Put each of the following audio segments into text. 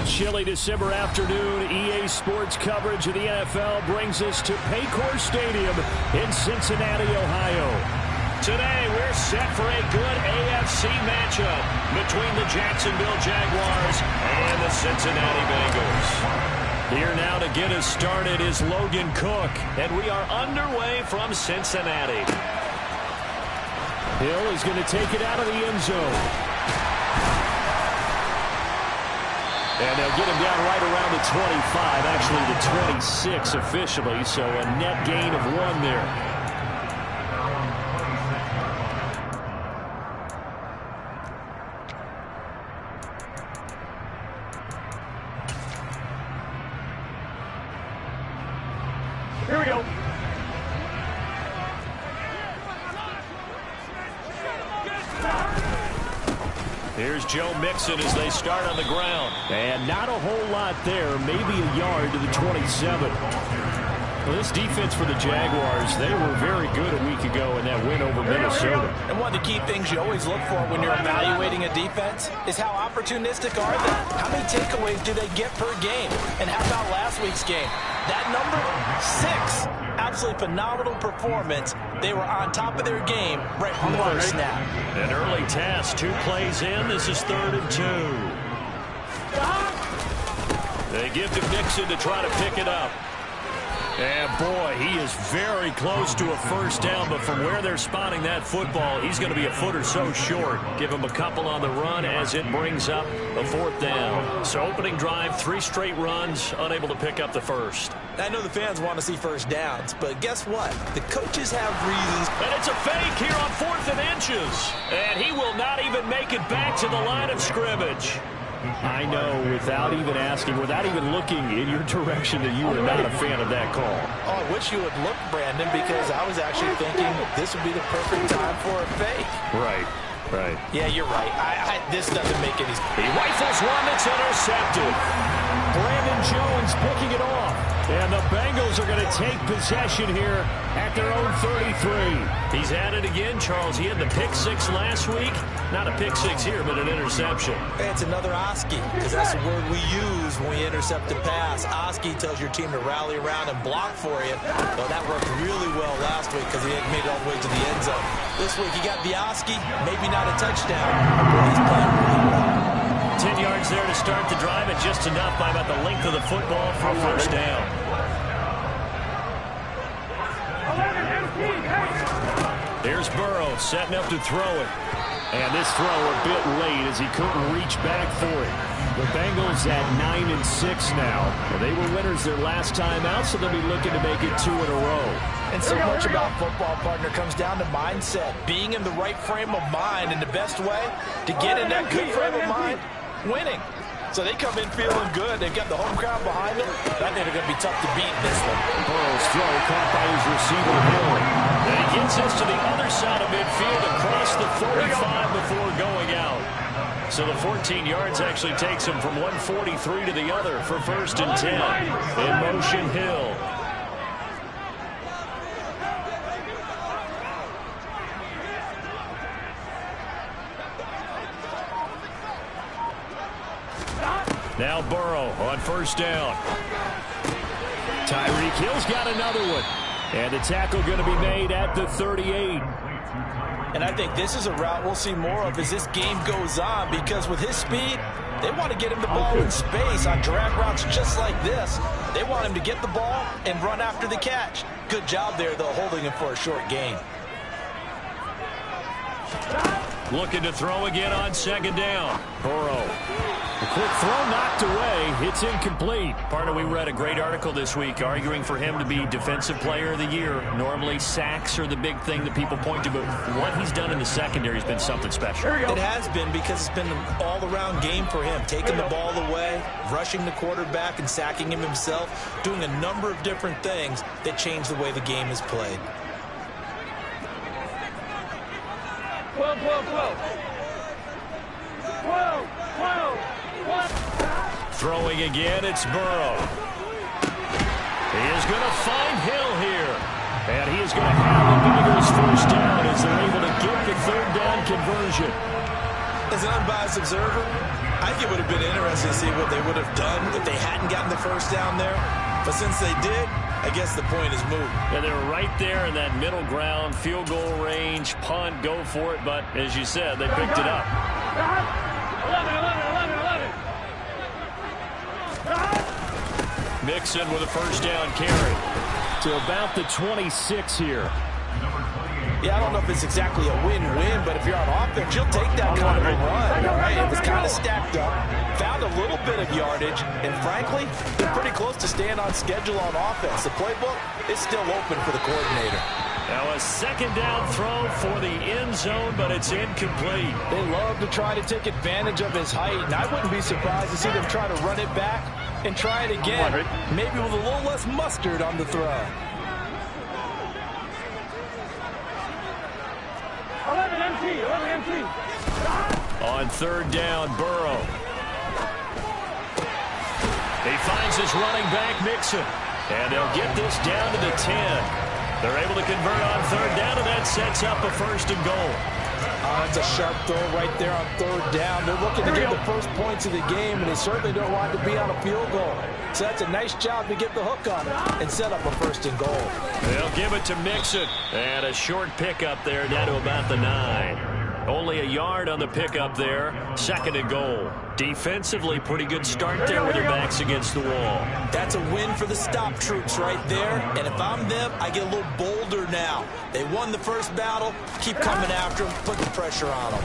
chilly December afternoon, EA Sports coverage of the NFL brings us to Paycor Stadium in Cincinnati, Ohio. Today, we're set for a good AFC matchup between the Jacksonville Jaguars and the Cincinnati Bengals. Here now to get us started is Logan Cook, and we are underway from Cincinnati. Hill is going to take it out of the end zone. And they'll get him down right around the 25, actually the 26 officially, so a net gain of 1 there. Here we go. Here's Joe Mixon as they start on the ground. And not a whole lot there, maybe a yard to the 27. Well, this defense for the Jaguars, they were very good a week ago in that win over Minnesota. And one of the key things you always look for when you're evaluating a defense is how opportunistic are they? How many takeaways do they get per game? And how about last week's game? That number, 6. Absolutely phenomenal performance. They were on top of their game right from the first snap. An early task, 2 plays in. This is 3rd and 2. They give to Mixon to try to pick it up. And boy, he is very close to a first down, but from where they're spotting that football, he's going to be a foot or so short. Give him a couple on the run as it brings up a 4th down. So opening drive, 3 straight runs, unable to pick up the first. I know the fans want to see first downs, but guess what? The coaches have reasons. And it's a fake here on 4th and inches. And he will not even make it back to the line of scrimmage. I know, without even asking, without even looking in your direction, that you are not a fan of that call. Oh, I wish you would look, Brandon, because I was actually thinking this would be the perfect time for a fake. Right. Yeah, you're right. This doesn't make any sense. He rifles one that's intercepted. Brandon Jones picking it off. And the Bengals are going to take possession here at their own 33. He's at it again, Charles. He had the pick 6 last week. Not a pick 6 here, but an interception. Hey, it's another Oski, because that's the word we use when we intercept a pass. Oski tells your team to rally around and block for you. Well, that worked really well last week because he had made it all the way to the end zone. This week he got the Oski, maybe not a touchdown, but he's playing really well. 10 yards there to start the drive, and just enough by about the length of the football for a first down. Here's Burrow setting up to throw it. And this throw a bit late as he couldn't reach back for it. The Bengals at 9-6 now. Well, they were winners their last time out, so they'll be looking to make it 2 in a row. And so much about football, partner, comes down to mindset. Being in the right frame of mind, and the best way to get in that good frame of mind, winning. So they come in feeling good. They've got the home crowd behind them. I think they're going to be tough to beat in this one. Burrow's throw caught by his receiver, Hill. And he gets us to the other side of midfield across the 45 before going out. So the 14 yards actually takes him from 143 to the other for 1st and 10. In motion, Hill. Now Burrow on 1st down. Tyreek Hill's got another one. And the tackle going to be made at the 38. And I think this is a route we'll see more of as this game goes on, because with his speed, they want to get him the ball in space on drag routes just like this. They want him to get the ball and run after the catch. Good job there, though, holding him for a short gain. Looking to throw again on 2nd down. Burrow. A quick throw knocked away. It's incomplete. Partner, we read a great article this week arguing for him to be Defensive Player of the Year. Normally, sacks are the big thing that people point to, but what he's done in the secondary has been something special. It has been, because it's been an all-around game for him. Taking the ball away, rushing the quarterback, and sacking him himself. Doing a number of different things that change the way the game is played. 12, 12, 12. 12, 12. Throwing again, it's Burrow. He is going to find Hill here. And he is going to have the Bengals 1st down as they're able to get the 3rd down conversion. As an unbiased observer, I think it would have been interesting to see what they would have done if they hadn't gotten the first down there. But since they did, I guess the point is moot. And they were right there in that middle ground, field goal range, punt, go for it. But as you said, they picked it up. 11. Mixon with a first down carry to about the 26 here. Yeah, I don't know if it's exactly a win-win, but if you're on offense, you'll take that kind of a run. Right? It was kind of stacked up, found a little bit of yardage, and frankly, they're pretty close to staying on schedule on offense. The playbook is still open for the coordinator. Now a second down throw for the end zone, but it's incomplete. They love to try to take advantage of his height, and I wouldn't be surprised to see them try to run it back and try it again, maybe with a little less mustard on the throw. 11 MT. On third down, Burrow. He finds his running back, Mixon. And they'll get this down to the 10. They're able to convert on third down, and that sets up a first and goal. That's a sharp throw right there on third down. They're looking to get the first points of the game, and they certainly don't want to be on a field goal. So that's a nice job to get the hook on it and set up a first and goal. They'll give it to Mixon. And a short pickup there down to about the 9. Only a yard on the pickup there. Second and goal. Defensively, pretty good start there with their backs against the wall. That's a win for the stop troops right there. And if I'm them, I get a little bolder now. They won the first battle. Keep coming after them. Put the pressure on them.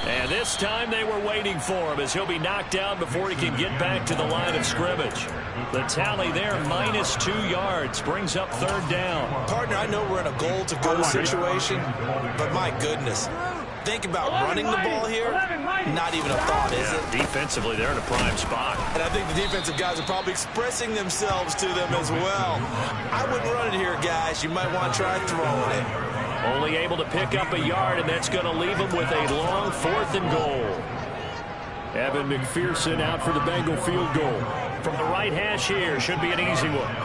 And this time they were waiting for him as he'll be knocked down before he can get back to the line of scrimmage. The tally there, minus 2 yards, brings up third down. Partner, I know we're in a goal-to-go situation, but my goodness. Think about running the ball here. Not even a thought, is it? Defensively, they're in a prime spot. And I think the defensive guys are probably expressing themselves to them as well. I wouldn't run it here, guys. You might want to try throwing it. Only able to pick up a yard, and that's going to leave him with a long fourth and goal. Evan McPherson out for the Bengal field goal. From the right hash here, should be an easy one.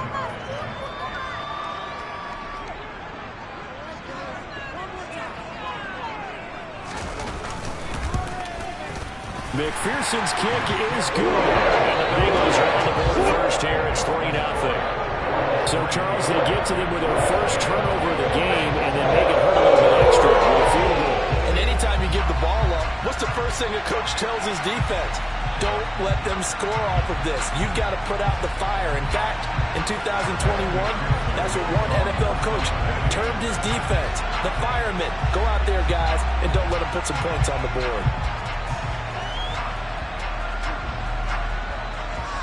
McPherson's kick is good. And the Bengals are on the board first here. It's 3-0. So, Charles, they get to them with their first turnover of the game and then make it hurt a little bit extra with a field goal. And anytime you give the ball up, what's the first thing a coach tells his defense? Don't let them score off of this. You've got to put out the fire. In fact, in 2021, that's what one NFL coach termed his defense. The firemen. Go out there, guys, and don't let them put some points on the board.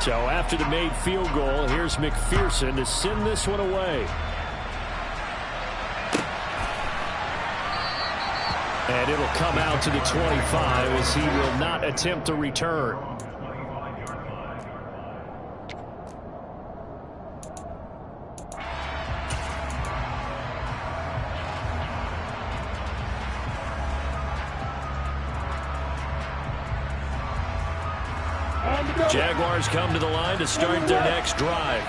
So after the made field goal, here's McPherson to send this one away. And it'll come out to the 25 as he will not attempt to return. Jaguars come to the line to start their next drive.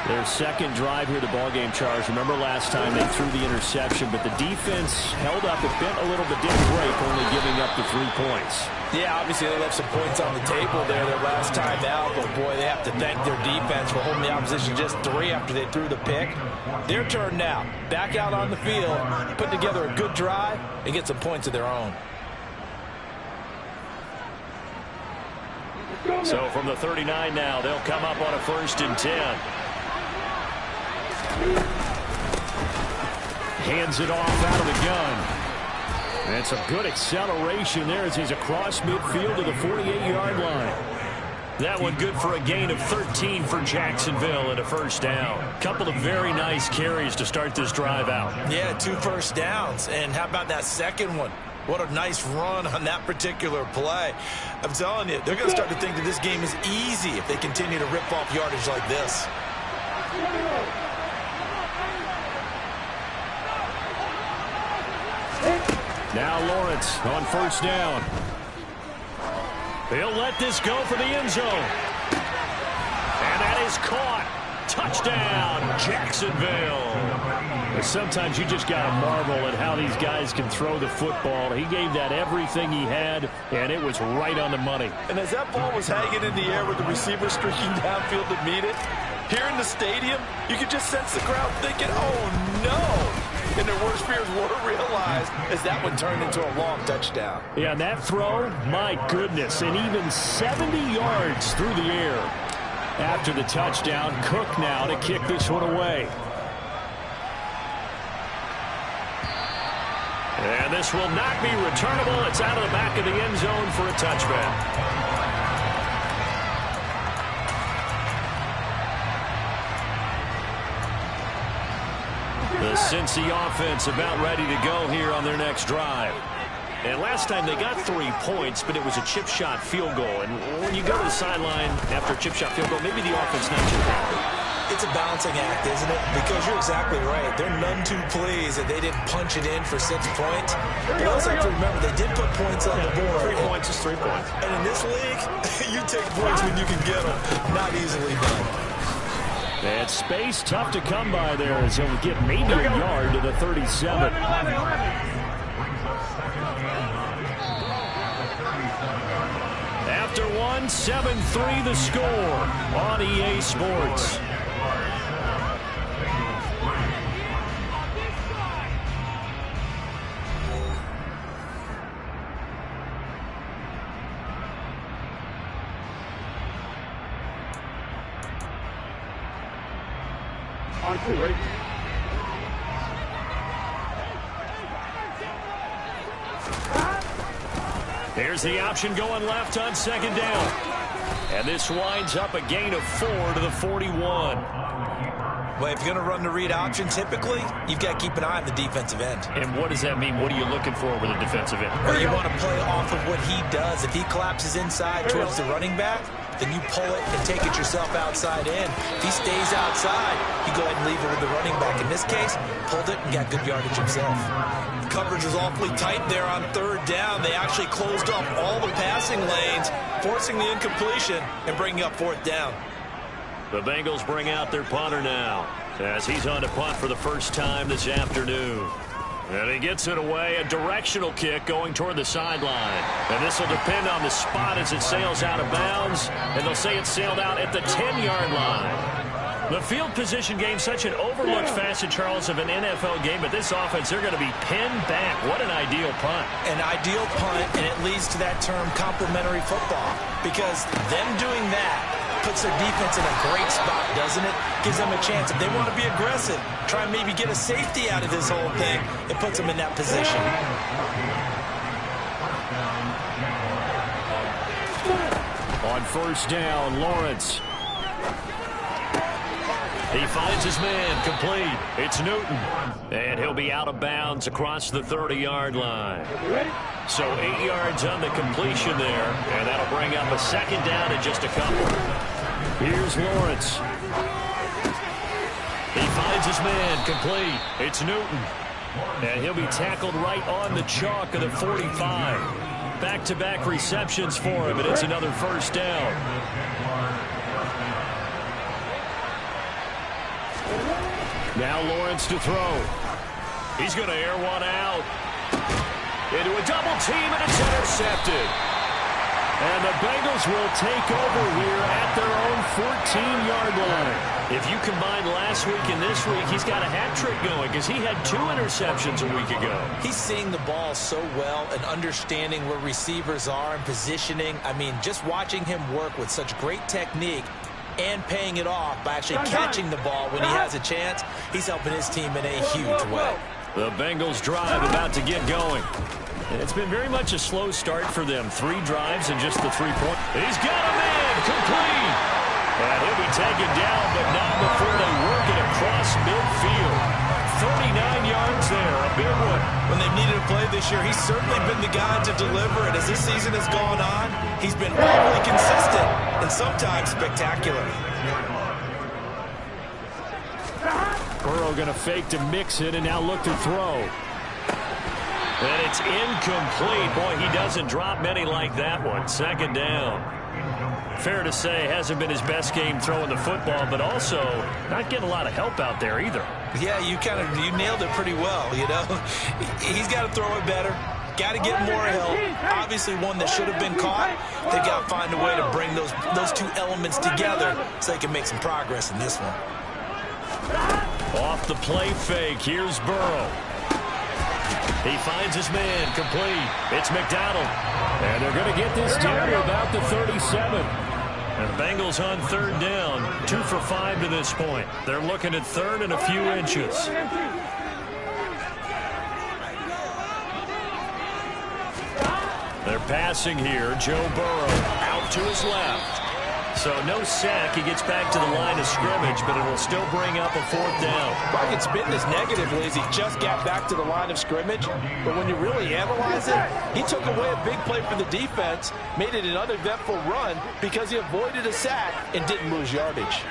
Their second drive here, the ballgame, Charles. Remember last time they threw the interception, but the defense held up. It bent a little bit, didn't break, only giving up the 3 points. Yeah, obviously they left some points on the table there their last time out, but boy, they have to thank their defense for holding the opposition just 3 after they threw the pick. Their turn now. Back out on the field, put together a good drive, and get some points of their own. So from the 39 now, they'll come up on a 1st and 10. Hands it off out of the gun. And some good acceleration there as he's across midfield to the 48-yard line. That one good for a gain of 13 for Jacksonville and a first down. Couple of very nice carries to start this drive out. Yeah, 2 first downs. And how about that second one? What a nice run on that particular play. I'm telling you, they're going to start to think that this game is easy if they continue to rip off yardage like this. Now Lawrence on first down. He'll let this go for the end zone. And that is caught. Touchdown, Jacksonville. Sometimes you just got to marvel at how these guys can throw the football. He gave that everything he had, and it was right on the money. And as that ball was hanging in the air with the receiver streaking downfield to meet it, here in the stadium, you could just sense the crowd thinking, oh, no. And their worst fears were realized as that one turned into a long touchdown. Yeah, and that throw, my goodness, and even 70 yards through the air. After the touchdown, Cook now to kick this one away. And this will not be returnable. It's out of the back of the end zone for a touchback. The Cincy offense about ready to go here on their next drive. And last time they got 3 points, but it was a chip shot field goal. And when you go to the sideline after a chip shot field goal, maybe the offense not too happy. It's a balancing act, isn't it? Because you're exactly right. They're none too pleased that they didn't punch it in for 6 points. But also have to remember, they did put points on the board. 3 points is 3 points. And in this league, you take points when you can get them. Not easily done. And space tough to come by there as he'll get maybe a yard to the 37. After one, 7-3 the score on EA Sports. On 2, right? Here's the option going left on 2nd down. And this winds up a gain of 4 to the 41. Well, if you're going to run the read option, typically, you've got to keep an eye on the defensive end. And what does that mean? What are you looking for with a defensive end? Well, you want to play off of what he does. If he collapses inside towards the running back, then you pull it and take it yourself outside in. If he stays outside, you go ahead and leave it with the running back. In this case, pulled it and got good yardage himself. Coverage was awfully tight there on 3rd down. They actually closed up all the passing lanes, forcing the incompletion and bringing up 4th down. The Bengals bring out their punter now as he's on to punt for the first time this afternoon. And he gets it away, a directional kick going toward the sideline. And this will depend on the spot as it sails out of bounds. And they'll say it sailed out at the 10-yard line. The field position game, such an overlooked facet, Charles, of an NFL game. But this offense, they're going to be pinned back. What an ideal punt. An ideal punt, and it leads to that term complementary football. Because them doing that puts their defense in a great spot, doesn't it? Gives them a chance. If they want to be aggressive, try and maybe get a safety out of this whole thing, it puts them in that position. On 1st down, Lawrence. He finds his man, complete. It's Newton. And he'll be out of bounds across the 30-yard line. So 8 yards on the completion there. And that'll bring up a 2nd down and just a couple. Here's Lawrence. He finds his man, complete. It's Newton. And he'll be tackled right on the chalk of the 45. Back-to-back receptions for him, and it's another 1st down. Now Lawrence to throw. He's going to air one out. Into a double team, and it's intercepted. And the Bengals will take over here at their own 14-yard line. If you combine last week and this week, he's got a hat trick going because he had 2 interceptions a week ago. He's seeing the ball so well and understanding where receivers are and positioning. I mean, just watching him work with such great technique and paying it off by actually catching the ball when he has a chance, he's helping his team in a huge way. The Bengals drive about to get going. It's been very much a slow start for them. 3 drives and just the 3-point. He's got a man, complete. And he'll be taken down, but not before they work it across midfield. 39 yards there, a big one. When they've needed a play this year, he's certainly been the guy to deliver. And as this season has gone on, he's been awfully consistent and sometimes spectacular. Burrow going to fake to mix it and now look to throw. And it's incomplete. Boy, he doesn't drop many like that one. 2nd down. Fair to say, hasn't been his best game throwing the football, but also not getting a lot of help out there either. Yeah, you nailed it pretty well, you know. He's got to throw it better. Got to get more help. Obviously one that should have been caught. They got to find a way to bring those two elements together so they can make some progress in this one. Off the play fake, here's Burrow. He finds his man, complete. It's McDonald. And they're going to get this down to about the 37. And the Bengals on third down, 2 for 5 to this point. They're looking at third and a few inches. They're passing here. Joe Burrow out to his left. So no sack. He gets back to the line of scrimmage, but it will still bring up a fourth down. I can spin this negatively as he just got back to the line of scrimmage. But when you really analyze it, he took away a big play for the defense, made it an uneventful run because he avoided a sack and didn't lose yardage.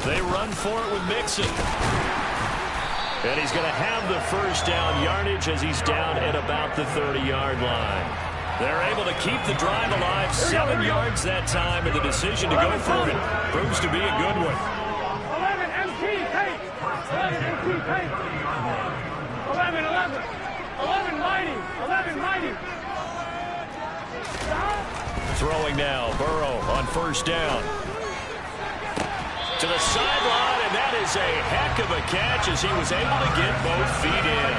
They run for it with Mixon. And he's going to have the first down yardage as he's down at about the 30-yard line. They're able to keep the drive alive, 7 yards that time, and the decision to go for it proves to be a good one. 11 MT tape. 11 MT tape. 11 mighty. 11 mighty. Throwing now, Burrow on first down. To the sideline, and that is a heck of a catch as he was able to get both feet in.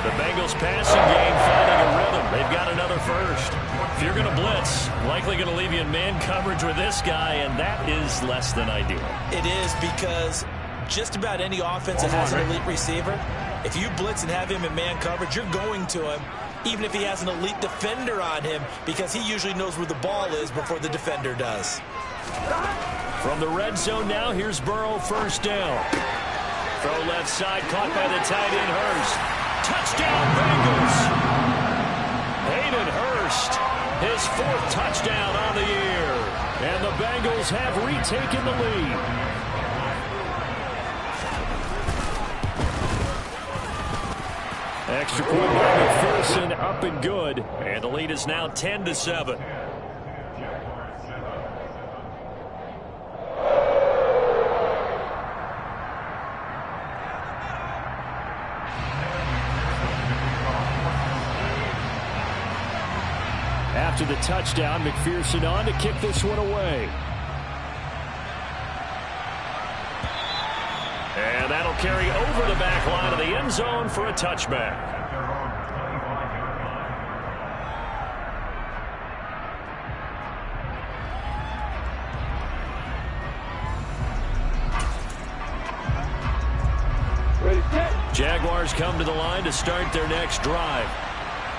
The Bengals passing game finding a rhythm. They've got another first. If you're going to blitz, likely going to leave you in man coverage with this guy, and that is less than ideal. It is, because just about any offense that has an elite receiver, if you blitz and have him in man coverage, you're going to him, even if he has an elite defender on him, because he usually knows where the ball is before the defender does. From the red zone now, here's Burrow, first down. Throw left side, caught by the tight end, Hurst. Touchdown, Bengals! Hayden Hurst, his 4th touchdown on the year. And the Bengals have retaken the lead. Extra point by McPherson, up and good. And the lead is now 10-7. After the touchdown, McPherson on to kick this one away. And that'll carry over the back line of the end zone for a touchback. Jaguars come to the line to start their next drive.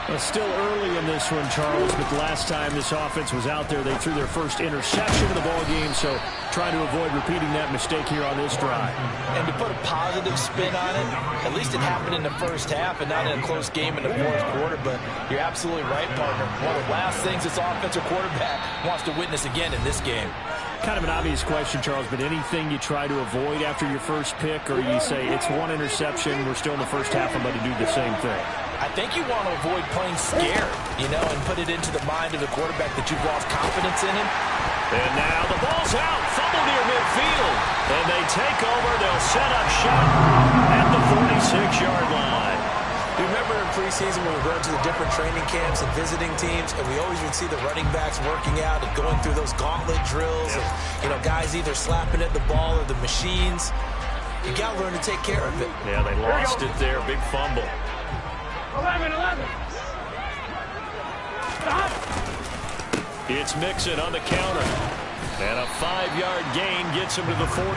Well, still early in this one, Charles, but the last time this offense was out there, they threw their first interception of the ball game, so trying to avoid repeating that mistake here on this drive. And to put a positive spin on it, at least it happened in the first half and not in a close game in the fourth quarter, but you're absolutely right, partner. One of the last things this offensive quarterback wants to witness again in this game. Kind of an obvious question, Charles, but anything you try to avoid after your first pick, or you say it's one interception, we're still in the first half, I'm going to do the same thing? I think you want to avoid playing scared, and put it into the mind of the quarterback that you've lost confidence in him. And now the ball's out, fumble near midfield. And they take over, they'll set up shop at the 46-yard line. You remember in preseason when we were going to the different training camps and visiting teams, and we always would see the running backs working out and going through those gauntlet drills, and guys either slapping at the ball or the machines. You got to learn to take care of it. Yeah, they lost it there, big fumble. 11. Stop. It's Mixon on the counter. And a 5-yard gain gets him to the 42.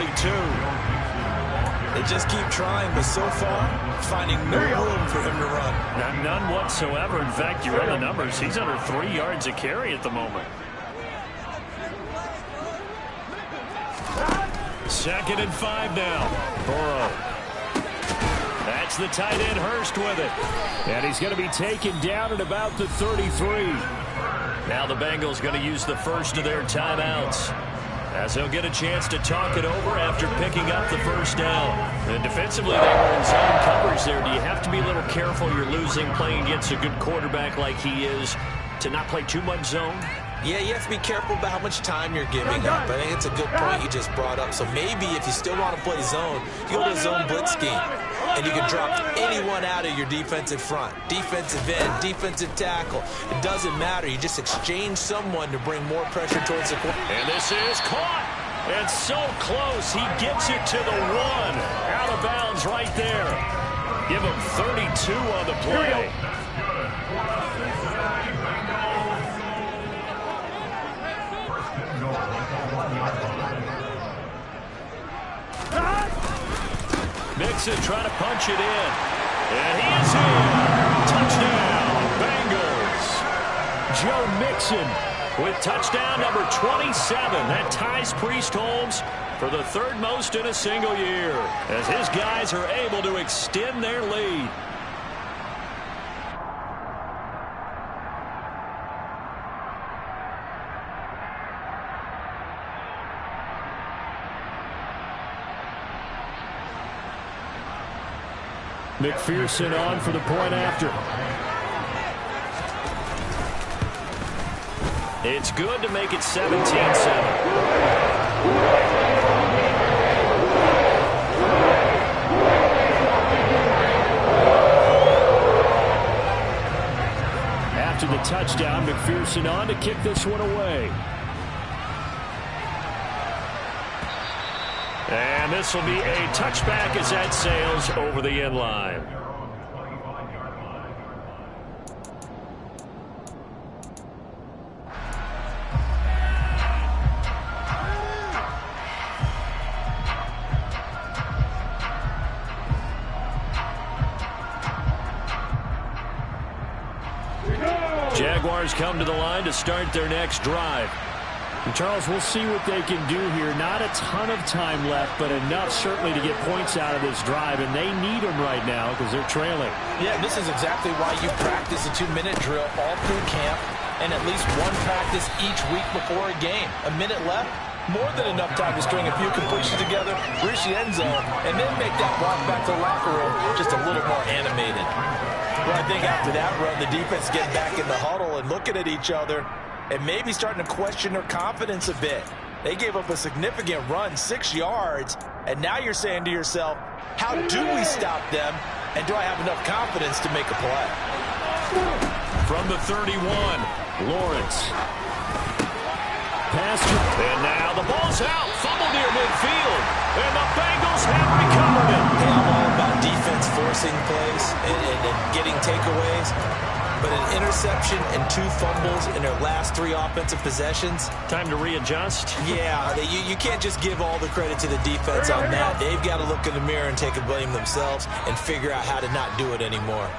They just keep trying, but so far, finding no room for him to run. None whatsoever. In fact, you run the numbers. He's under 3 yards a carry at the moment. 2nd and 5 now. Burrow. That's the tight end, Hurst, with it. And he's going to be taken down at about the 33. Now the Bengals going to use the first of their timeouts. As he'll get a chance to talk it over after picking up the first down. And defensively, they were in zone coverage there. Do you have to be a little careful? You're losing playing against a good quarterback like he is to not play too much zone? Yeah, you have to be careful about how much time you're giving up. I think it's a good point you just brought up. So maybe if you still want to play zone, you go to a zone blitz scheme. And you can drop anyone out of your defensive front. Defensive end, defensive tackle. It doesn't matter. You just exchange someone to bring more pressure towards the quarterback. And this is caught. And so close. He gets it to the 1. Out of bounds right there. Give him 32 on the play. Mixon trying to punch it in. And he is in. Touchdown, Bengals. Joe Mixon with touchdown number 27. That ties Priest Holmes for the 3rd most in a single year, as his guys are able to extend their lead. McPherson on for the point after. It's good to make it 17-7. After the touchdown, McPherson on to kick this one away. And this will be a touchback as that sails over the end line. Jaguars come to the line to start their next drive. And Charles, we'll see what they can do here. Not a ton of time left, but enough certainly to get points out of this drive, and they need them right now because they're trailing. Yeah, this is exactly why you practice a 2-minute drill all through camp and at least one practice each week before a game. A minute left, more than enough time to string a few completions together, reach the end zone, and then make that walk back to the locker room just a little more animated. Well, I think after that run, the defense get back in the huddle and looking at each other and maybe starting to question their confidence a bit. They gave up a significant run, 6 yards, and now you're saying to yourself, how do we stop them, and do I have enough confidence to make a play? From the 31, Lawrence. Pass, and now the ball's out, fumble near midfield, and the Bengals have recovered it. Hey, I'm all about defense forcing plays and getting takeaways. But an interception and 2 fumbles in their last 3 offensive possessions. Time to readjust. Yeah, you can't just give all the credit to the defense on that. They've got to look in the mirror and take a blame themselves and figure out how to not do it anymore.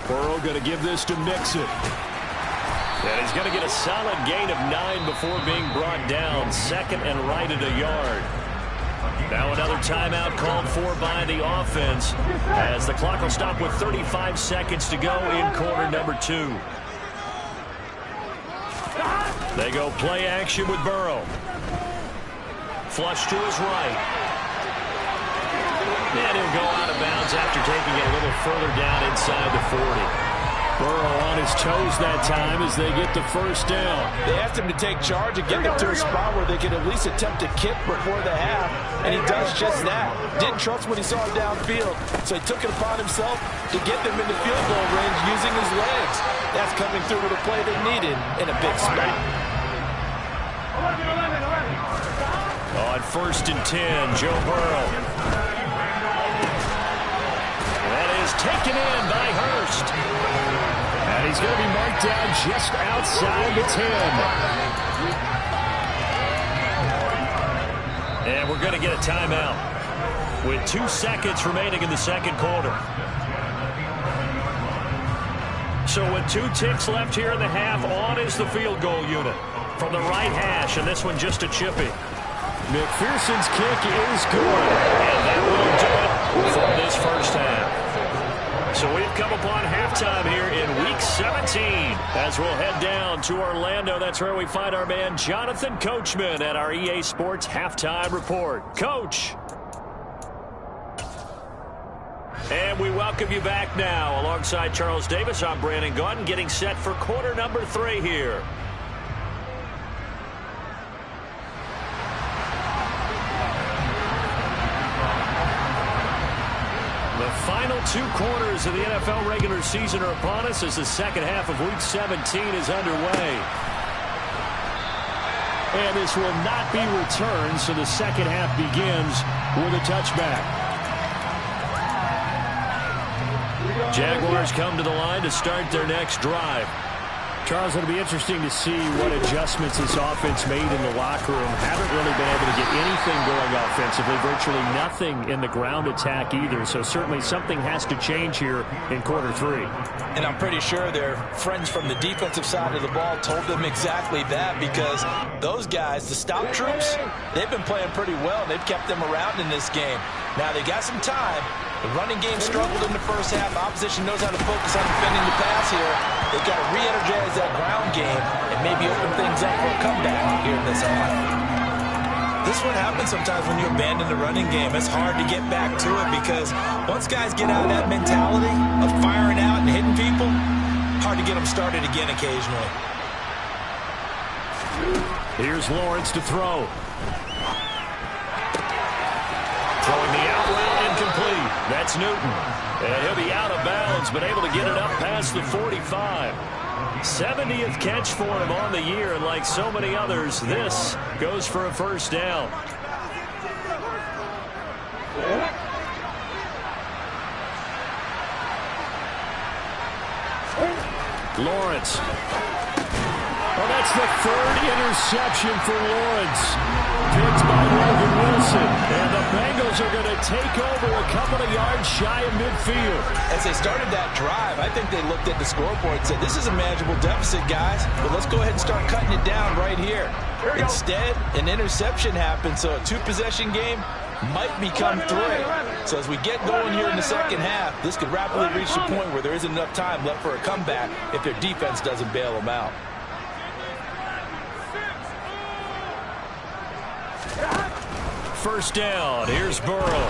Burrow going to give this to Mixon. And he's going to get a solid gain of 9 before being brought down. 2nd and right at a yard. Now another timeout called for by the offense as the clock will stop with 35 seconds to go in quarter number 2. They go play action with Burrow. Flush to his right. And he'll go out of bounds after taking it a little further down inside the 40. Burrow on his toes that time as they get the first down. They asked him to take charge and get them to a spot where they could at least attempt to kick before the half, and he does just that. Didn't trust what he saw downfield, so he took it upon himself to get them into field goal range using his legs. That's coming through with a play they needed in a big spot. On 1st and 10, Joe Burrow. That is taken in by Hurst. And he's going to be marked down just outside the 10. And we're going to get a timeout with 2 seconds remaining in the second quarter. So with 2 ticks left here in the half, on is the field goal unit from the right hash, and this one just a chippy. McPherson's kick is good, and that will do it. for this first half. So we've come upon halftime here in Week 17 as we'll head down to Orlando. That's where we find our man Jonathan Coachman at our EA Sports Halftime Report. Coach. And we welcome you back now. Alongside Charles Davis, I'm Brandon Gaudin, getting set for quarter number 3 here. The final 2 quarters of the NFL regular season are upon us as the second half of Week 17 is underway. And this will not be returned, so the second half begins with a touchback. Jaguars come to the line to start their next drive. Charles, it'll be interesting to see what adjustments this offense made in the locker room. Haven't really been able to get anything going offensively, virtually nothing in the ground attack either. So certainly something has to change here in quarter 3. And I'm pretty sure their friends from the defensive side of the ball told them exactly that, because those guys, the stop troops, they've been playing pretty well. They've kept them around in this game. Now they got some time. The running game struggled in the first half. The opposition knows how to focus on defending the pass here. They've got to re-energize that ground game and maybe open things up for a comeback here in this half. This is what happens sometimes when you abandon the running game. It's hard to get back to it because once guys get out of that mentality of firing out and hitting people, hard to get them started again occasionally. Here's Lawrence to throw. Throwing the out route incomplete. That's Newton. And he'll be out of bounds, but able to get it up past the 45. 70th catch for him on the year, and like so many others, this goes for a first down. Lawrence. Oh, that's the 3rd interception for Lawrence. Picked by Logan Wilson. And the Bengals are going to take over a couple of yards shy of midfield. As they started that drive, I think they looked at the scoreboard and said, this is a manageable deficit, guys, but let's go ahead and start cutting it down right here. Instead, an interception happened, so a 2-possession game might become 3. So as we get going here in the second half, this could rapidly reach the point where there isn't enough time left for a comeback if their defense doesn't bail them out. First down. Here's Burrow.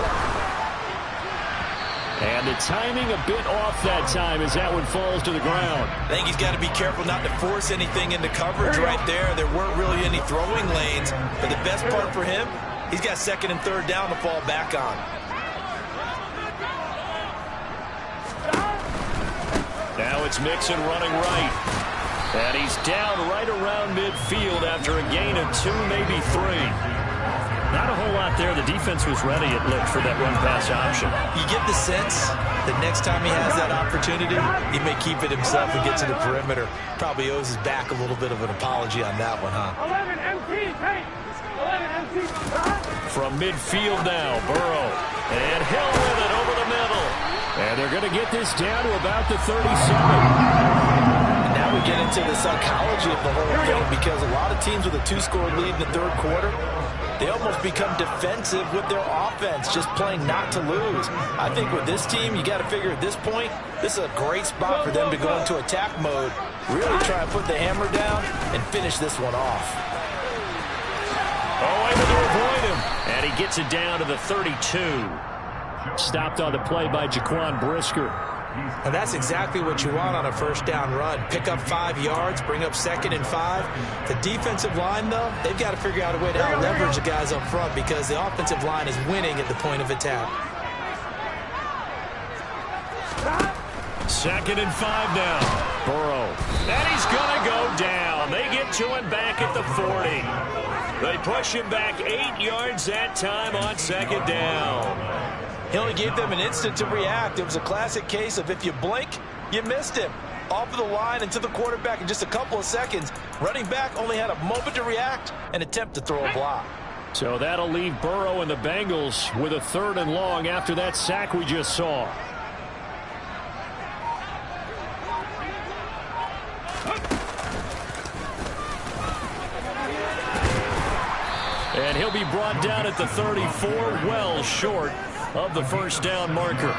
And the timing a bit off that time as that one falls to the ground. I think he's got to be careful not to force anything into coverage right there. There weren't really any throwing lanes. But the best part for him, he's got 2nd and 3rd down to fall back on. Now it's Mixon running right. And he's down right around midfield after a gain of 2, maybe 3. Not a whole lot there. The defense was ready, it looked, for that run-pass option. You get the sense that next time he has that opportunity, he may keep it himself and get to the perimeter. Probably owes his back a little bit of an apology on that one, huh? 11 MT, take. 11 MT. From midfield now, Burrow. And Hill with it over the middle. And they're going to get this down to about the 37. Now we get into the psychology of the whole thing, because a lot of teams with a 2-score lead in the 3rd quarter, they almost become defensive with their offense, just playing not to lose. I think with this team, you got to figure at this point, this is a great spot for them to go into attack mode, really try and put the hammer down and finish this one off. Oh, able to avoid him. And he gets it down to the 32. Stopped on the play by Jaquan Brisker. And that's exactly what you want on a first down run. Pick up 5 yards, bring up 2nd and 5. The defensive line, though, they've got to figure out a way to out-leverage the guys up front because the offensive line is winning at the point of attack. 2nd and 5 now. Burrow. And he's going to go down. They get to him back at the 40. They push him back 8 yards that time on 2nd down. He only gave them an instant to react. It was a classic case of if you blink, you missed him. Off of the line and to the quarterback in just a couple of seconds. Running back only had a moment to react and attempt to throw a block. So that'll leave Burrow and the Bengals with a 3rd and long after that sack we just saw. And he'll be brought down at the 34, well short of the first down marker.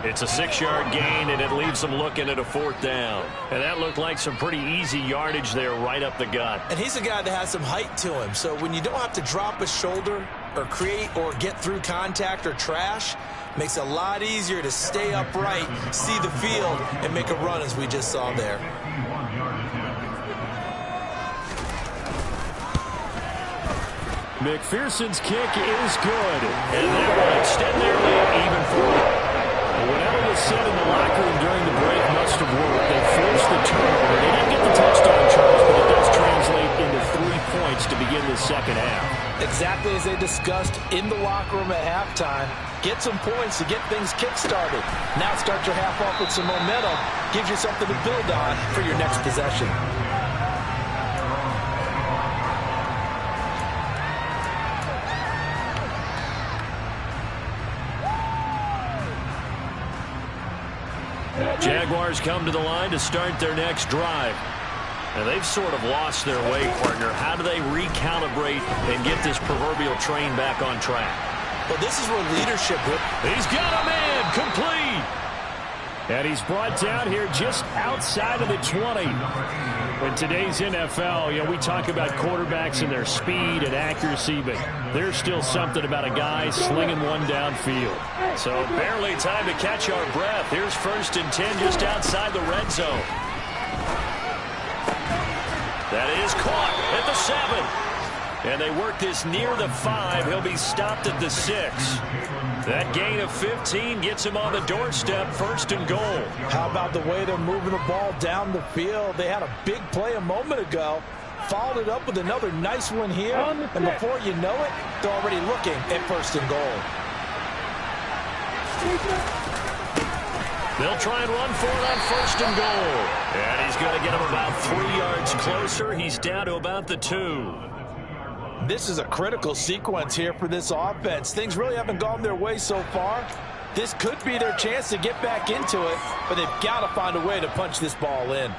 It's a 6-yard gain, and it leaves them looking at a 4th down. And that looked like some pretty easy yardage there right up the gut. And he's a guy that has some height to him. So when you don't have to drop a shoulder or create or get through contact or trash, makes it a lot easier to stay upright, see the field, and make a run as we just saw there. McPherson's kick is good. And that will extend their lead even further. Whatever was said in the locker room during the break must have worked. They forced the turnover. They didn't get the touchdown, Charles, but it does translate into 3 points to begin the second half. Exactly as they discussed in the locker room at halftime. Get some points to get things kick-started. Now start your half off with some momentum. Gives you something to build on for your next possession. Jaguars come to the line to start their next drive. And they've sort of lost their way, partner. How do they recalibrate and get this proverbial train back on track? Well, this is where leadership... He's got a man complete. And he's brought down here just outside of the 20. In today's NFL, you know, we talk about quarterbacks and their speed and accuracy, but there's still something about a guy slinging one downfield. So barely time to catch our breath. Here's 1st and 10 just outside the red zone. That is caught at the 7. And they work this near the 5. He'll be stopped at the 6. That gain of 15 gets him on the doorstep, 1st and goal. How about the way they're moving the ball down the field? They had a big play a moment ago. Followed it up with another nice one here. And before you know it, they're already looking at 1st and goal. They'll try and run for it on 1st and goal. And he's going to get him about 3 yards closer. He's down to about the 2. This is a critical sequence here for this offense. Things really haven't gone their way so far. This could be their chance to get back into it, but they've got to find a way to punch this ball in.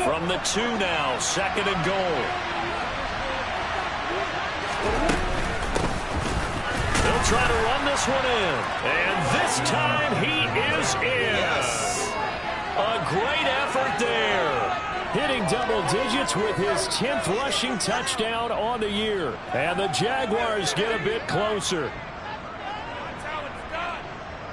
From the 2 now, 2nd and goal. They'll try to run this one in. And this time he is in. Yes. A great effort there. Hitting double digits with his 10th rushing touchdown on the year. And the Jaguars get a bit closer.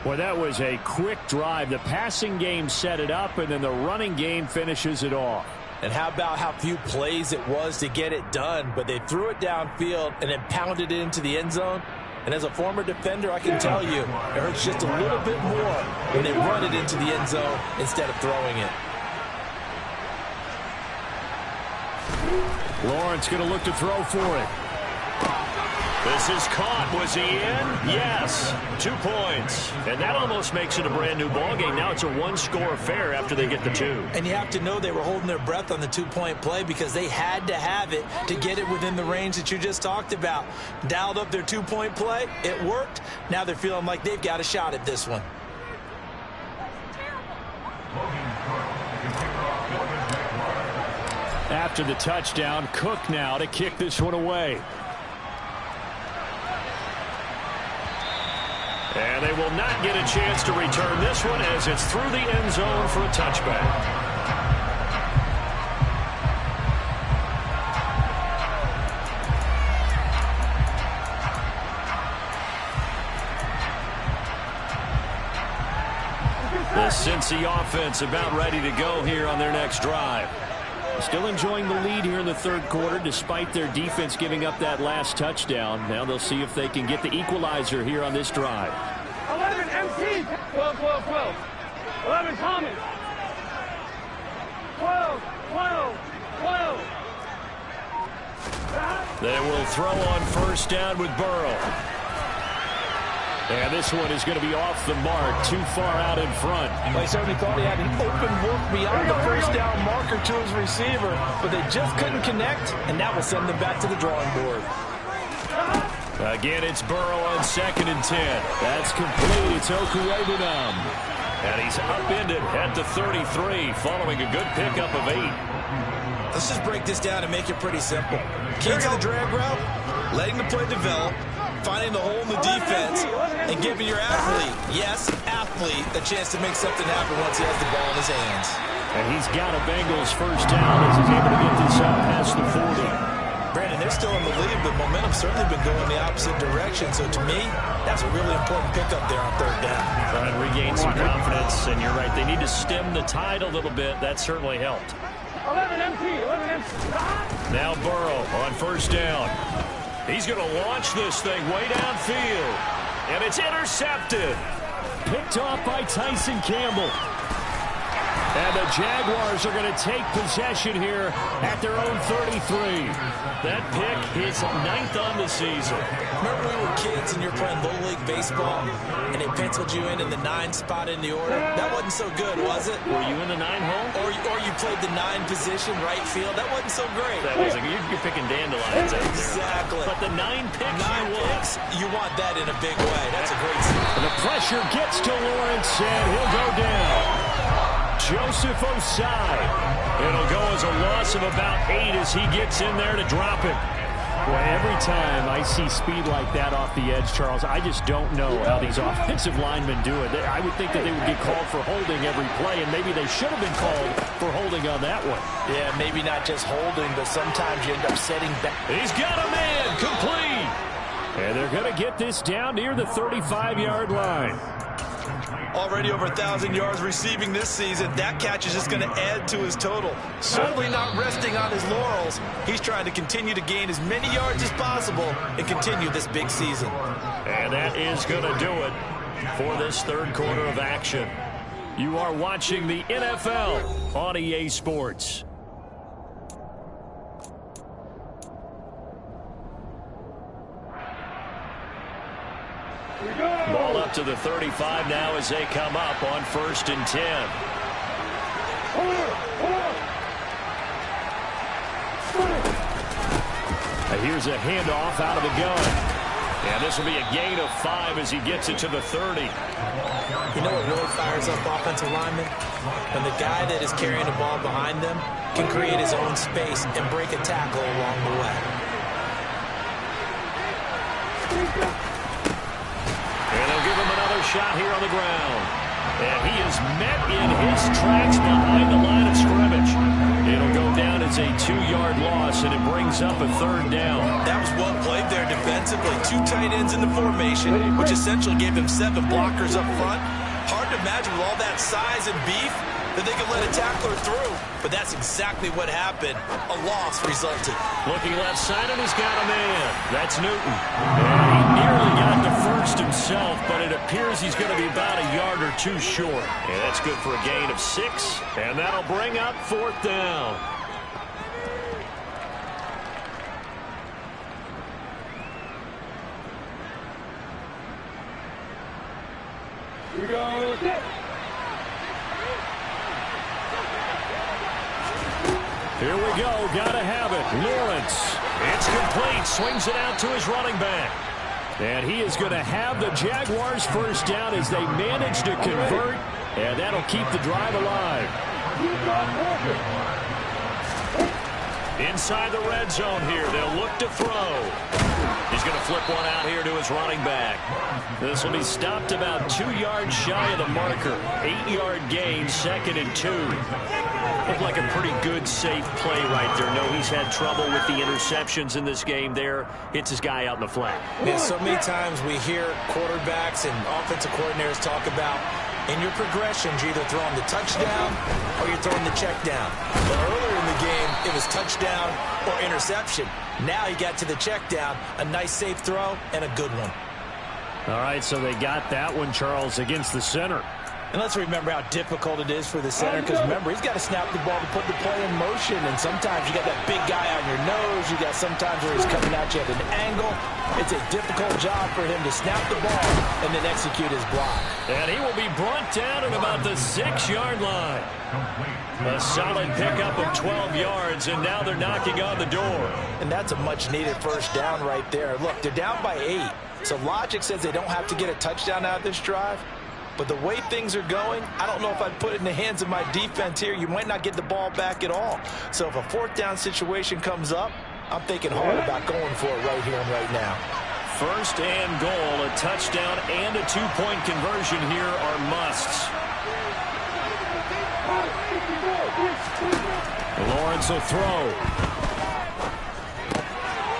Well, that was a quick drive. The passing game set it up, and then the running game finishes it off. And how about how few plays it was to get it done, but they threw it downfield and then pounded it into the end zone. And as a former defender, I can tell you, it hurts just a little bit more when they run it into the end zone instead of throwing it. Lawrence going to look to throw for it. This is caught. Was he in? Yes. 2 points. And that almost makes it a brand new ball game. Now it's a 1-score affair after they get the 2. And you have to know they were holding their breath on the 2-point play because they had to have it to get it within the range that you just talked about. Dialed up their 2-point play. It worked. Now they're feeling like they've got a shot at this one. After the touchdown, Cook now to kick this one away. And they will not get a chance to return this one as it's through the end zone for a touchback. The Cincy offense about ready to go here on their next drive. Still enjoying the lead here in the 3rd quarter despite their defense giving up that last touchdown. Now they'll see if they can get the equalizer here on this drive. 11 MC. 12, 12, 12. 11 Thomas. 12, 12, 12. They will throw on 1st down with Burrow. And this one is going to be off the mark, too far out in front. Well, he certainly thought he had an open look beyond the 1st down marker to his receiver, but they just couldn't connect, and that will send them back to the drawing board. Again, it's Burrow on 2nd and 10. That's complete. It's Okuwebunam. And he's upended at the 33 following a good pickup of 8. Let's just break this down and make it pretty simple. Key to the drag route, letting the play develop, finding the hole in the defense, and giving your athlete, yes, athlete, a chance to make something happen once he has the ball in his hands. And he's got a Bengals first down as he's able to get this out past the 40. Brandon, they're still in the lead, but momentum's certainly been going the opposite direction. So to me, that's a really important pickup there on 3rd down. Trying to regain some confidence, and you're right. They need to stem the tide a little bit. That certainly helped. 11 empty. 11 empty. Now Burrow on 1st down. He's going to launch this thing way downfield. And it's intercepted. Picked off by Tyson Campbell. And the Jaguars are going to take possession here at their own 33. That pick is 9th on the season. Remember we were kids and you're playing Little League baseball and they penciled you in the 9 spot in the order? That wasn't so good, was it? Were you in the 9 hole? Or you played the 9 position, right field? That wasn't so great. That wasn't. You're picking dandelions out there. Exactly. But the 9 picks 9 picks, you want that in a big way. That's a great season. The pressure gets to Lawrence, and he'll go down. Joseph Osai. It'll go as a loss of about 8 as he gets in there to drop it. Boy, every time I see speed like that off the edge, Charles, I just don't know how these offensive linemen do it. I would think that they would get called for holding every play, and maybe they should have been called for holding on that one. Yeah, maybe not just holding, but sometimes you end up setting back. He's got a man complete. And they're going to get this down near the 35-yard line. Already over 1,000 yards receiving this season. That catch is just going to add to his total. Certainly not resting on his laurels. He's trying to continue to gain as many yards as possible and continue this big season. And that is going to do it for this 3rd quarter of action. You are watching the NFL on EA Sports. Ball up to the 35 now as they come up on 1st and 10. Here's a handoff out of the gun. And this will be a gain of 5 as he gets it to the 30. You know what really fires up offensive linemen? When the guy that is carrying the ball behind them can create his own space and break a tackle along the way. And they'll give him another shot here on the ground. And he is met in his tracks behind the line of scrimmage. It'll go down as a 2-yard loss, and it brings up a 3rd down. That was well played there defensively. 2 tight ends in the formation, which essentially gave him 7 blockers up front. Hard to imagine with all that size and beef that they could let a tackler through. But that's exactly what happened. A loss resulted. Looking left side, and he's got a man. That's Newton. And he nearly got the first himself, but it appears he's going to be about a yard or 2 short. And that's good for a gain of 6. And that'll bring up 4th down. We go. Here we go. Gotta have it. Lawrence. It's complete. Swings it out to his running back. And he is going to have the Jaguars first down as they manage to convert. And that'll keep the drive alive. Inside the red zone here. They'll look to throw. He's going to flip one out here to his running back. This will be stopped about 2 yards shy of the marker. 8-yard gain, 2nd and 2. Looked like a pretty good, safe play right there. No, he's had trouble with the interceptions in this game there. Hits his guy out in the flat. Yeah, so many times we hear quarterbacks and offensive coordinators talk about in your progressions, you're either throwing the touchdown or you're throwing the check down. But earlier in the game, it was touchdown or interception. Now he got to the check down, a nice safe throw, and a good one. All right, so they got that one, Charles, against the center. And let's remember how difficult it is for the center, because remember, he's got to snap the ball to put the play in motion, and sometimes you got that big guy on your nose. You got sometimes where he's coming at you at an angle. It's a difficult job for him to snap the ball and then execute his block. And he will be brought down at about the 6-yard line. A solid pickup of 12 yards, and now they're knocking on the door. And that's a much-needed first down right there. Look, they're down by 8, so logic says they don't have to get a touchdown out of this drive. But the way things are going, I don't know if I'd put it in the hands of my defense here. You might not get the ball back at all. So if a 4th down situation comes up, I'm thinking hard about going for it right here and right now. 1st and goal, a touchdown and a 2-point conversion here are musts. Lawrence will throw.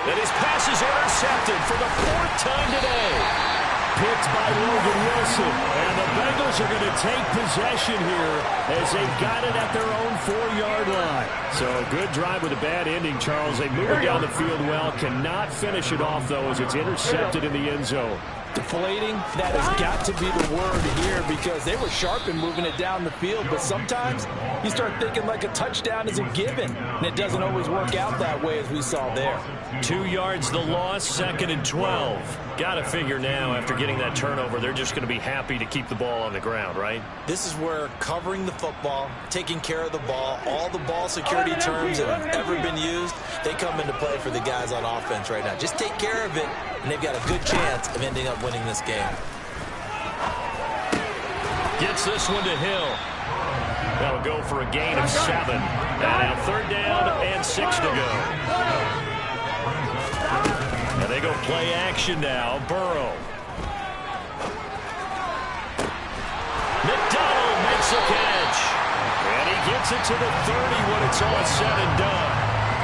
And his pass is intercepted for the 4th time today. Picked by Logan Wilson. And the Bengals are going to take possession here as they've got it at their own 4-yard line. So a good drive with a bad ending, Charles. They move it down the field well. Cannot finish it off, though, as it's intercepted in the end zone. Deflating, that has got to be the word here, because they were sharp in moving it down the field, but sometimes you start thinking like a touchdown is a given, and it doesn't always work out that way as we saw there. 2 yards the loss, 2nd and 12. Got to figure now, after getting that turnover, they're just going to be happy to keep the ball on the ground, right? This is where covering the football, taking care of the ball, all the ball security terms that have ever been used, they come into play for the guys on offense right now. Just take care of it, and they've got a good chance of ending up winning this game. Gets this one to Hill. That'll go for a gain of 7. And now 3rd down and 6 to go. And they go play action now. Burrow. McDonald makes a catch. And he gets it to the 30 when it's all said and done.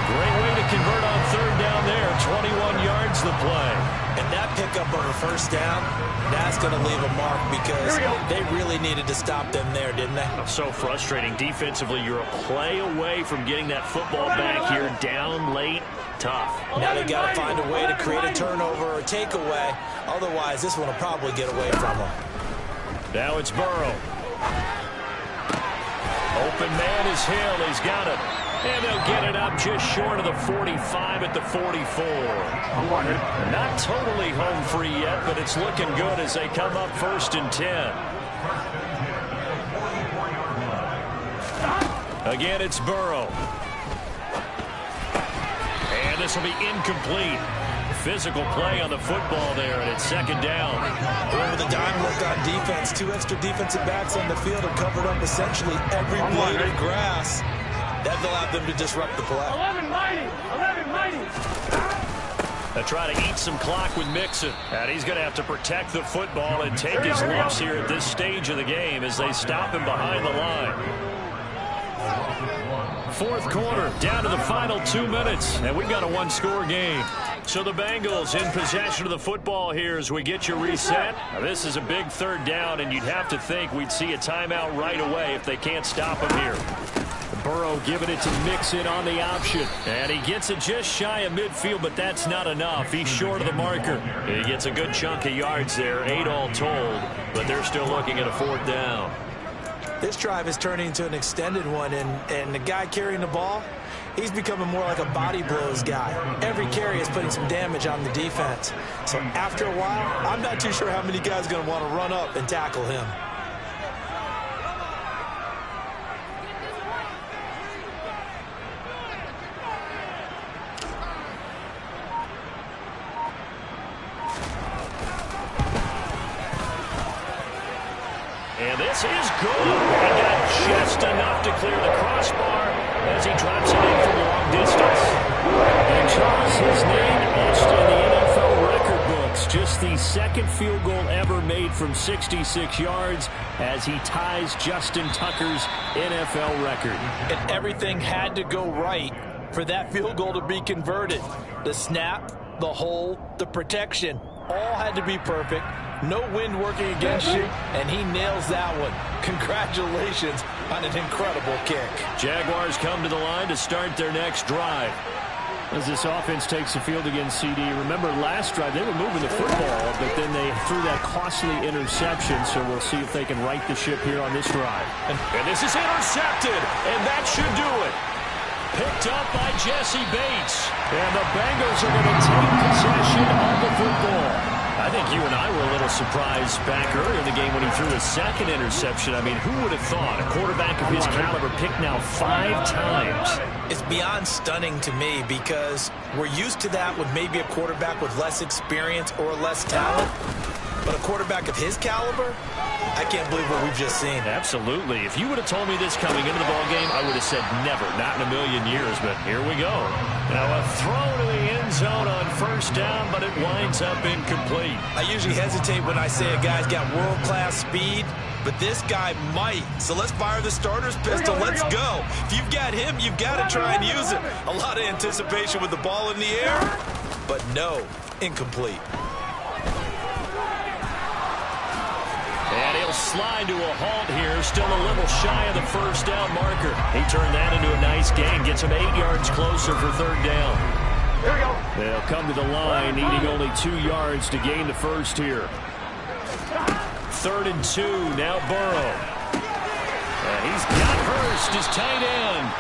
Great way to convert on 3rd down there. 21 yards the play. And that pickup of a 1st down, that's going to leave a mark, because they really needed to stop them there, didn't they? So frustrating. Defensively, you're a play away from getting that football back here. Down late, tough. Now they got to find a way to create a turnover or a takeaway. Otherwise, this one will probably get away from them. Now it's Burrow. Open man is Hill. He's got it. And they'll get it up just short of the 45 at the 44. Not totally home free yet, but it's looking good as they come up 1st and 10. Again, it's Burrow. And this will be incomplete. Physical play on the football there, and it's 2nd down. Going with a dime look on defense. 2 extra defensive backs on the field have covered up essentially every blade of grass. That will allow them to disrupt the play. 11 mighty. They try to eat some clock with Mixon. And he's going to have to protect the football and take his lumps here at this stage of the game as they stop him behind the line. 4th quarter, down to the final 2 minutes, and we've got a 1-score game. So the Bengals in possession of the football here as we get you reset. Now, this is a big 3rd down, and you'd have to think we'd see a timeout right away if they can't stop him here. Burrow giving it to Mixon on the option. And he gets it just shy of midfield, but that's not enough. He's short of the marker. He gets a good chunk of yards there, 8 all told, but they're still looking at a 4th down. This drive is turning into an extended one, and the guy carrying the ball, he's becoming more like a body blows guy. Every carry is putting some damage on the defense. So after a while, I'm not too sure how many guys are going to want to run up and tackle him. And this is good. He got just enough to clear the crossbar as he drops it in from long distance. And Charles, his name etched in the NFL record books. Just the 2nd field goal ever made from 66 yards as he ties Justin Tucker's NFL record. And everything had to go right for that field goal to be converted. The snap, the hole, the protection, all had to be perfect. No wind working against you, and he nails that one. Congratulations on an incredible kick. Jaguars come to the line to start their next drive. As this offense takes the field against CD. Remember last drive, they were moving the football, but then they threw that costly interception, so we'll see if they can right the ship here on this drive. And this is intercepted, and that should do it. Picked up by Jesse Bates. And the Bengals are going to take possession of the football. I think you and I were a little surprised back earlier in the game when he threw his second interception. I mean, who would have thought a quarterback of his caliber picked now 5 times? It's beyond stunning to me because we're used to that with maybe a quarterback with less experience or less talent. But a quarterback of his caliber, I can't believe what we've just seen. Absolutely. If you would have told me this coming into the ballgame, I would have said never, not in a million years. But here we go. Now a throw to the end zone on first down, but it winds up incomplete. I usually hesitate when I say a guy's got world-class speed, but this guy might. So let's fire the starter's pistol. Let's go. If you've got him, you've got to try and use it. A lot of anticipation with the ball in the air, but no, incomplete. And he'll slide to a halt here, still a little shy of the first down marker. He turned that into a nice gain, gets him 8 yards closer for third down. Here we go. They'll come to the line, needing only 2 yards to gain the first here. 3rd and 2, now Burrow. And he's got Hurst, his tight end.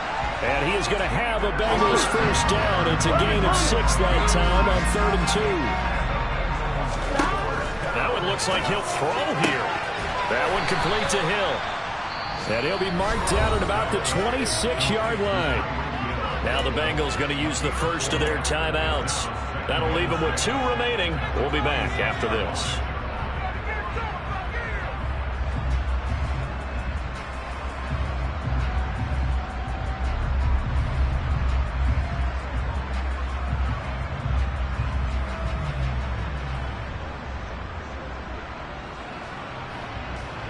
And he is going to have a Bengals first down. It's a gain of 6 that time on 3rd and 2. That one looks like he'll throw here. That one complete to Hill. And he'll be marked down at about the 26-yard line. Now the Bengals going to use the first of their timeouts. That'll leave them with 2 remaining. We'll be back after this.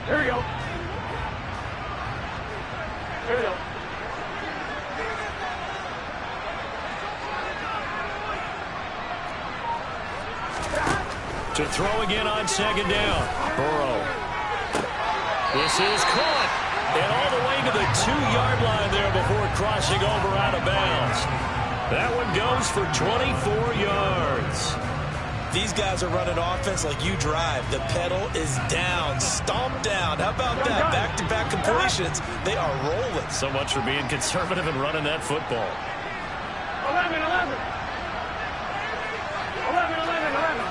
Here we go. Here we go. To throw again on 2nd down. Burrow. This is caught. And all the way to the 2-yard line there before crossing over out of bounds. That one goes for 24 yards. These guys are running offense like you drive. The pedal is down, stomped down. How about that? Back-to-back completions. They are rolling. So much for being conservative and running that football. 11, 11. 11, 11, 11.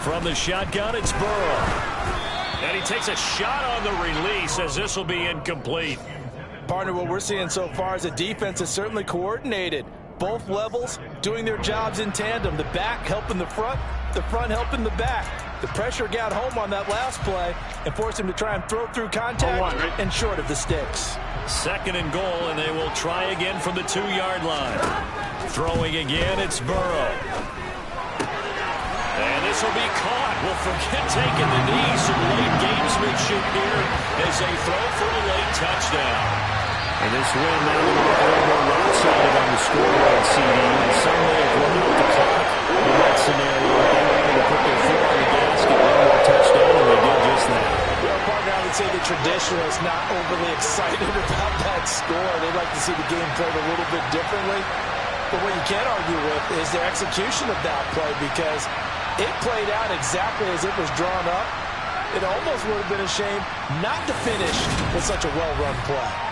From the shotgun, it's Burrow. And he takes a shot on the release as this will be incomplete. Partner, what we're seeing so far is a defense is certainly coordinated. Both levels doing their jobs in tandem. The back helping the front helping the back. The pressure got home on that last play and forced him to try and throw through contact and short of the sticks. 2nd and goal, and they will try again from the 2-yard line. Throwing again, it's Burrow. And this will be caught. We'll forget taking the knee. Some late gamesmanship here as they throw for a late touchdown. And this win now will look a little more lopsided on the scoreboard, CD. And some may have run out the clock in that scenario. They were able to put their foot on the gas, get one more touchdown, and they did just that. Well, partner, I would say the traditionalists not overly excited about that score. They'd like to see the game played a little bit differently. But what you can't argue with is their execution of that play, because it played out exactly as it was drawn up. It almost would have been a shame not to finish with such a well-run play.